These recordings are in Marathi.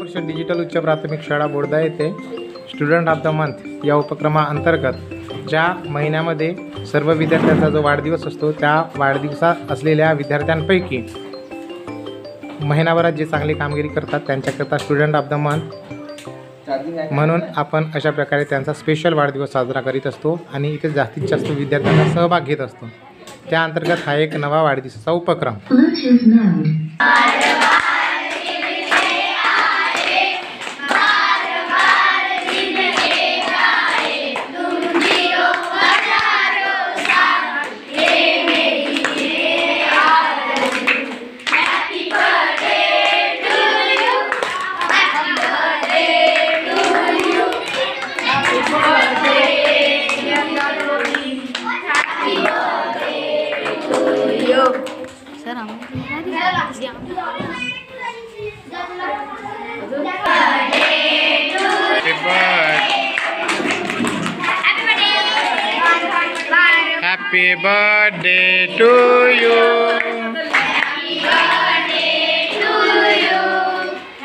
परिषद डिजिटल उच्च प्राथमिक शाळा बोर्दा येथे स्टुडंट ऑफ द मंथ या उपक्रमाअंतर्गत ज्या महिन्यामध्ये सर्व विद्यार्थ्यांचा जो वाढदिवस असतो त्या वाढदिवसात असलेल्या विद्यार्थ्यांपैकी महिनाभरात जे चांगली कामगिरी करतात त्यांच्याकरता स्टुडंट ऑफ द मंथ म्हणून आपण अशा प्रकारे त्यांचा स्पेशल वाढदिवस साजरा करीत असतो आणि इथे जास्तीत जास्त विद्यार्थ्यांना सहभाग घेत असतो। त्या अंतर्गत हा एक नवा वाढदिवसाचा उपक्रम Happy birthday to you. Happy birthday to you.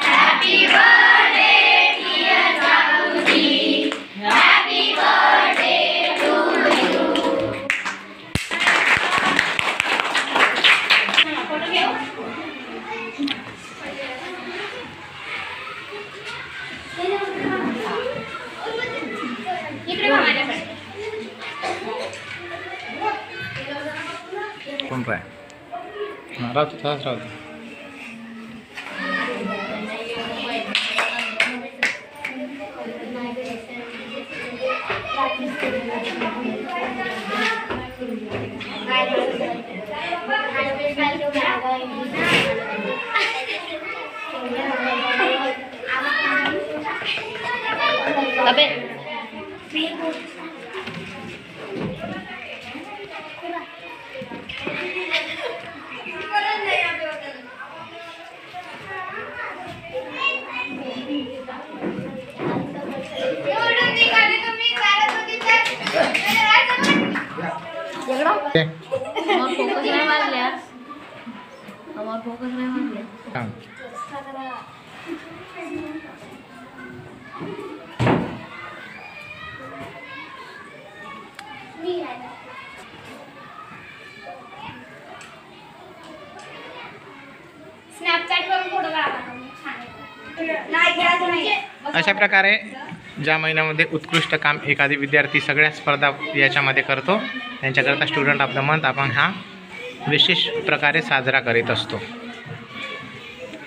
Happy birthday dear Saluji. Happy birthday to you. कोण राय राहतो तसाच राहतो। अबे फोकस नाही मारल्या आम्हाला फोकस नाही मारल्या। अशा प्रकारे ज्या महिन्यामध्ये उत्कृष्ट काम एखादी विद्यार्थी सगळ्या स्पर्धा याच्यामध्ये करतो त्यांच्याकरता स्टुडंट ऑफ द मंथ आपण हा विशेष प्रकारे साजरा करीत असतो।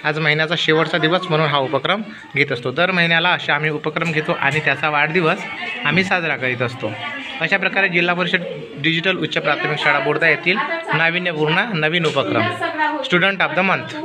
आज महिन्याचा शेवटचा दिवस म्हणून हा उपक्रम घेत असतो। दर महिन्याला असे आम्ही उपक्रम घेतो आणि त्याचा वाढदिवस आम्ही साजरा करीत असतो। अशा प्रकारे जिल्हा परिषद डिजिटल उच्च प्राथमिक शाळा बोर्दा येथील नाविन्यपूर्ण नवीन उपक्रम स्टुडंट ऑफ द मंथ।